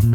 So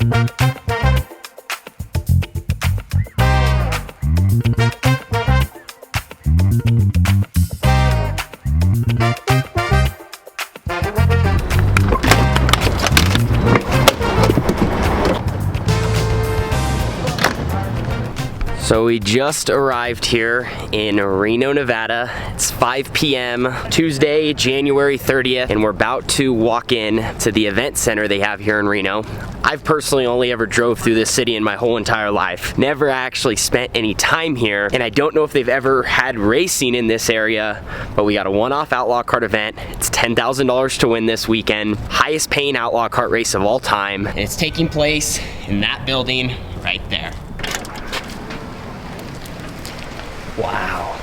we just arrived here in Reno, Nevada. It's 5 p.m. Tuesday, January 30th, and we're about to walk in to the event center they have here in Reno. I've personally only ever drove through this city in my whole entire life. Never actually spent any time here, and I don't know if they've ever had racing in this area, but we got a one-off Outlaw Kart event. It's $10,000 to win this weekend. Highest paying Outlaw Kart race of all time. And it's taking place in that building right there. Wow.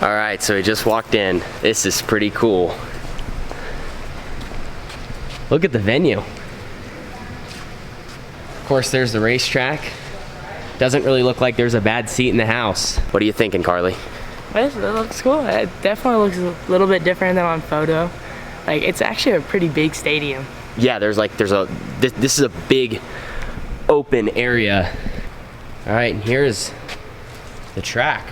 All right, so we just walked in. This is pretty cool. Look at the venue. Of course, there's the racetrack. Doesn't really look like there's a bad seat in the house. What are you thinking, Carly? It looks cool. It definitely looks a little bit different than on photo. Like, it's actually a pretty big stadium. Yeah, this is a big open area. All right, and here's the track.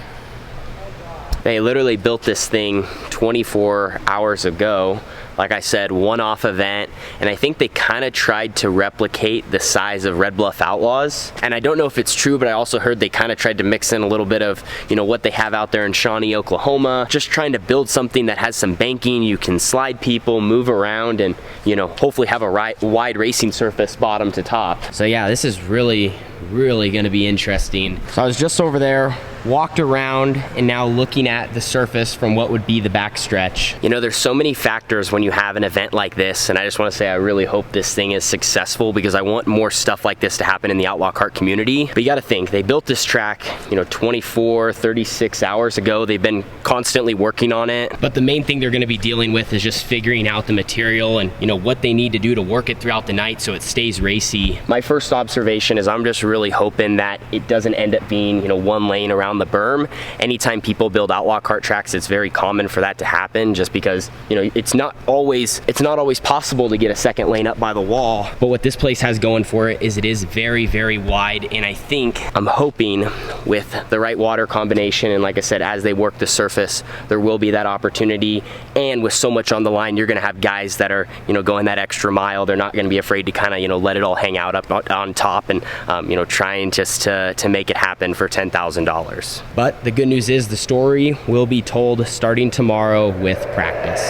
They literally built this thing 24 hours ago. Like I said, one-off event, and I think they kind of tried to replicate the size of Red Bluff Outlaws. And I don't know if it's true, but I also heard they kind of tried to mix in a little bit of, you know, what they have out there in Shawnee, Oklahoma. Just trying to build something that has some banking. You can slide people, move around, and, you know, hopefully have a wide racing surface bottom to top. So yeah, this is really gonna be interesting. So I was just over there, walked around, and now looking at the surface from what would be the backstretch. You know, there's so many factors when you have an event like this, and I just want to say I really hope this thing is successful because I want more stuff like this to happen in the Outlaw Kart community. But you got to think, they built this track, you know, 24, 36 hours ago. They've been constantly working on it, but the main thing they're going to be dealing with is just figuring out the material and, you know, what they need to do to work it throughout the night so it stays racy. My first observation is I'm just really hoping that it doesn't end up being, you know, one lane around the berm. Anytime people build Outlaw Kart tracks, it's very common for that to happen, just because, you know, it's not always possible to get a second lane up by the wall. But what this place has going for it is very wide, and I think, I'm hoping with the right water combination, and like I said, as they work the surface, there will be that opportunity. And with so much on the line, you're gonna have guys that are, you know, going that extra mile. They're not gonna be afraid to kind of, you know, let it all hang out up on top and, you know, trying just to make it happen for $10,000. But the good news is the story will be told starting tomorrow with practice.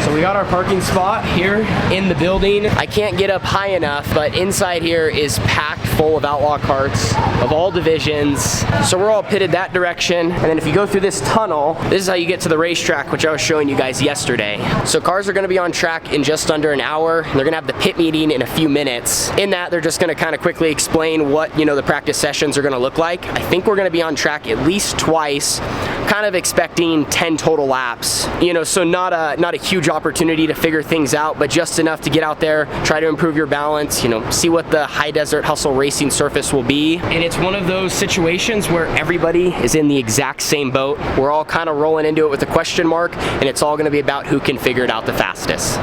So we got our parking spot here in the building. I can't get up high enough, but inside here is packed full of Outlaw Karts of all divisions. So we're all pitted that direction. And then if you go through this tunnel, this is how you get to the racetrack, which I was showing you guys yesterday. So cars are gonna be on track in just under an hour. And they're gonna have the pit meeting in a few minutes. In that, they're just gonna kind of quickly explain what, you know, the practice sessions are gonna look like. I think we're gonna be on track at least twice, kind of expecting 10 total laps. You know, so not a huge opportunity to figure things out, but just enough to get out there, try to improve your balance, you know, see what the high desert hustle racing surface will be. And it's one of those situations where everybody is in the exact same boat. We're all kind of rolling into it with a question mark, and it's all going to be about who can figure it out the fastest.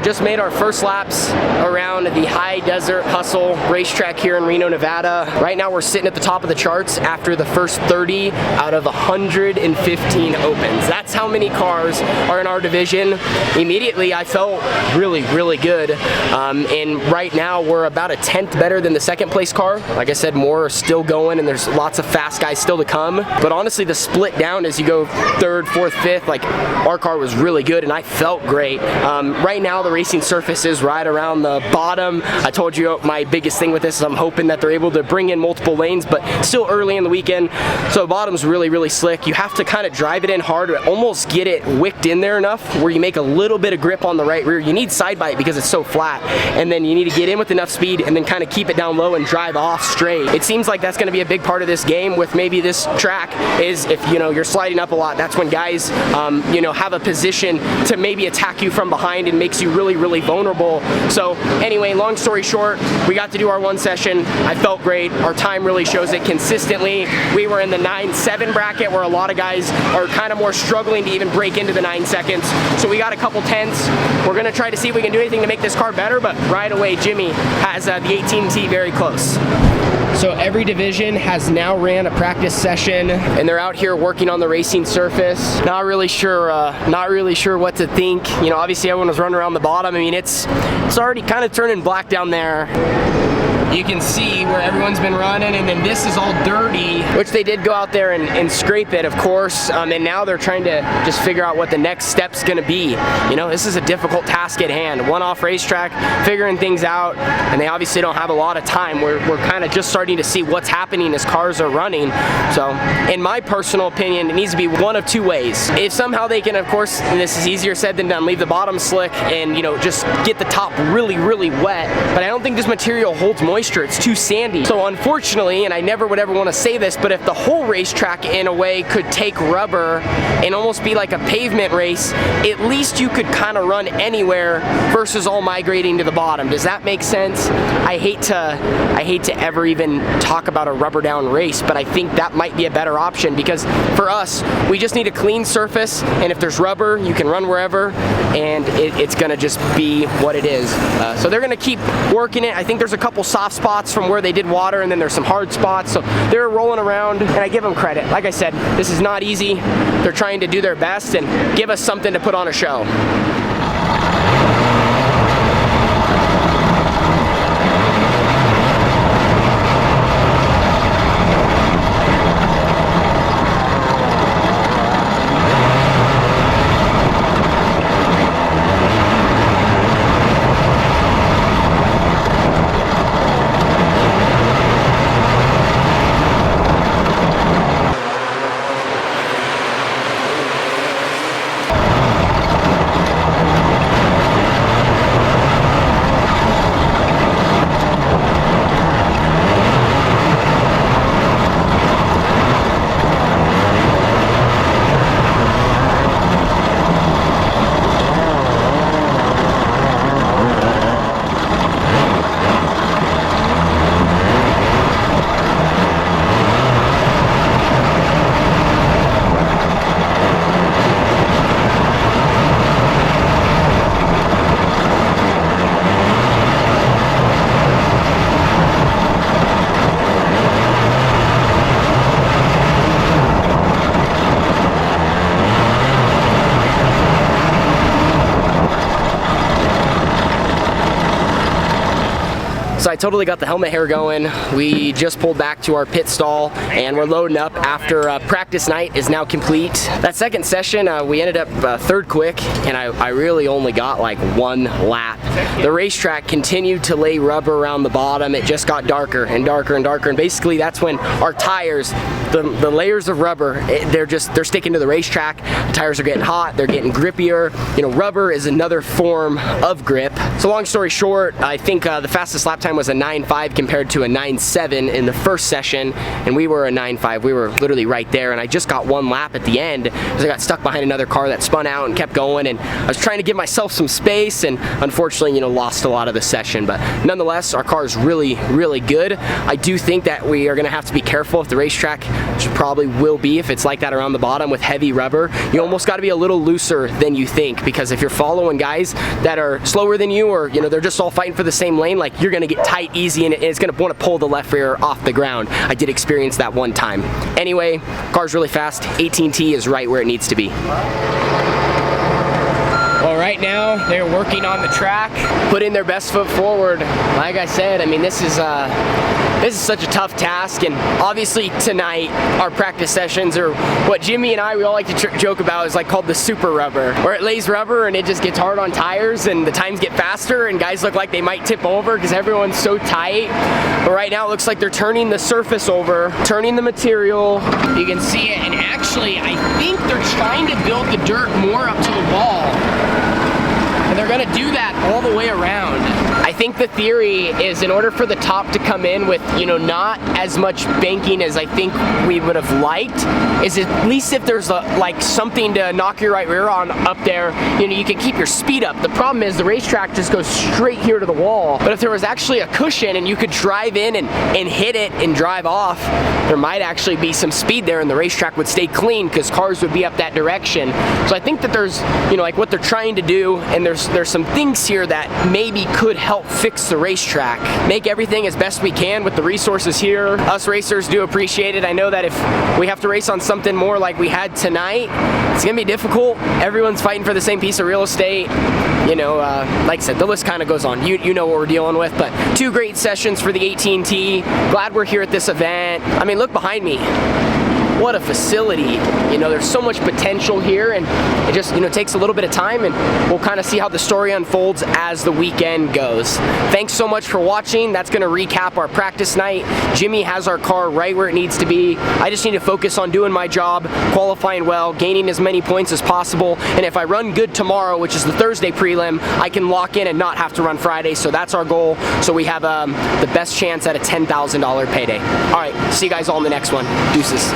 just made our first laps around the High Desert Hustle racetrack here in Reno, Nevada. Right now we're sitting at the top of the charts after the first 30 out of 115 opens. That's how many cars are in our division. Immediately I felt really good. And right now we're about a 10th better than the second place car. Like I said, more are still going and there's lots of fast guys still to come. But honestly, the split down as you go 3rd, 4th, 5th, like our car was really good and I felt great. Right now the racing surface is right around the bottom. I told you my biggest thing with this is I'm hoping that they're able to bring in multiple lanes, but still early in the weekend. So the bottom's really slick. You have to kind of drive it in hard, almost get it wicked in there enough where you make a little bit of grip on the right rear. You need side bite because it's so flat, and then you need to get in with enough speed and then kind of keep it down low and drive off straight. It seems like that's going to be a big part of this game with maybe this track is if you're sliding up a lot, that's when guys have a position to maybe attack you from behind and makes you really vulnerable. So anyway, long story short, we got to do our one session. I felt great. Our time really shows it consistently. We were in the 9.7 bracket where a lot of guys are kind of more struggling to even break into the 9 seconds. So we got a couple 10ths. We're going to try to see if we can do anything to make this car better, but right away Jimmy has the 18T very close. So every division has now ran a practice session and they're out here working on the racing surface. Not really sure what to think. Obviously everyone was running around the bottom. I mean, it's already kind of turning black down there. You can see where everyone's been running, and then this is all dirty, which they did go out there and scrape it, of course, and now they're trying to just figure out what the next step's gonna be. This is a difficult task at hand. One-off racetrack, figuring things out, and they obviously don't have a lot of time. We're kind of just starting to see what's happening as cars are running. So, in my personal opinion, it needs to be one of two ways. If somehow they can, of course, and this is easier said than done, leave the bottom slick and, just get the top really wet, but I don't think this material holds moisture. It's too sandy. So unfortunately, and I never would ever want to say this, but if the whole racetrack in a way could take rubber and almost be like a pavement race, at least you could kind of run anywhere versus all migrating to the bottom. Does that make sense? I hate to ever even talk about a rubber down race, but I think that might be a better option because for us, we just need a clean surface, and if there's rubber, you can run wherever, and it's gonna just be what it is. So they're gonna keep working it. I think there's a couple soft spots from where they did water, and then there's some hard spots, so they're rolling around, and I give them credit. Like I said, this is not easy. They're trying to do their best and give us something to put on a show. So I totally got the helmet hair going. We just pulled back to our pit stall and we're loading up after practice night is now complete. That second session, we ended up 3rd quick, and I really only got like 1 lap. The racetrack continued to lay rubber around the bottom. It just got darker and darker and darker, and basically that's when our tires, the layers of rubber, they're sticking to the racetrack. The tires are getting hot, they're getting grippier. Rubber is another form of grip. So long story short, I think the fastest lap time was a 9.5 compared to a 9.7 in the first session, and we were a 9.5. We were literally right there, and I just got one lap at the end because I got stuck behind another car that spun out and kept going, and I was trying to give myself some space, and unfortunately, you know, lost a lot of the session. But nonetheless, our car is really, really good. I do think that we are going to have to be careful if the racetrack, which probably will be if it's like that around the bottom with heavy rubber. You almost got to be a little looser than you think, because if you're following guys that are slower than you, or you know, they're just all fighting for the same lane, like you're gonna get tight easy, and it's gonna want to pull the left rear off the ground. I did experience that one time. Anyway, car's really fast. 18T is right where it needs to be. Well, right now they're working on the track, putting their best foot forward. Like I said, I mean, this is such a tough task, and obviously tonight our practice sessions are what Jimmy and I, we all like to joke about, is like called the super rubber, where it lays rubber and it just gets hard on tires and the times get faster and guys look like they might tip over because everyone's so tight. But right now it looks like they're turning the surface over, turning the material. You can see it, and actually I think they're trying to build the dirt more up to the wall. And they're gonna do that all the way around. I think the theory is, in order for the top to come in with, you know, not as much banking as I think we would have liked, is at least if there's like something to knock your right rear on up there, you know, you can keep your speed up. The problem is the racetrack just goes straight here to the wall. But if there was actually a cushion and you could drive in and hit it and drive off, there might actually be some speed there and the racetrack would stay clean because cars would be up that direction. So I think that there's, you know, like what they're trying to do, and there's some things here that maybe could help fix the racetrack. Make everything as best we can with the resources here. Us racers do appreciate it. I know that if we have to race on something more like we had tonight, it's gonna be difficult. Everyone's fighting for the same piece of real estate. You know, like I said, the list kind of goes on. You know what we're dealing with, but 2 great sessions for the 18T. Glad we're here at this event. I mean, look behind me. What a facility. You know, there's so much potential here, and it just, you know, takes a little bit of time, and we'll kind of see how the story unfolds as the weekend goes. Thanks so much for watching. That's going to recap our practice night. Jimmy has our car right where it needs to be. I just need to focus on doing my job, qualifying well, gaining as many points as possible, and if I run good tomorrow, which is the Thursday prelim, I can lock in and not have to run Friday, so that's our goal, so we have the best chance at a $10,000 payday. All right, see you guys all in the next one. Deuces.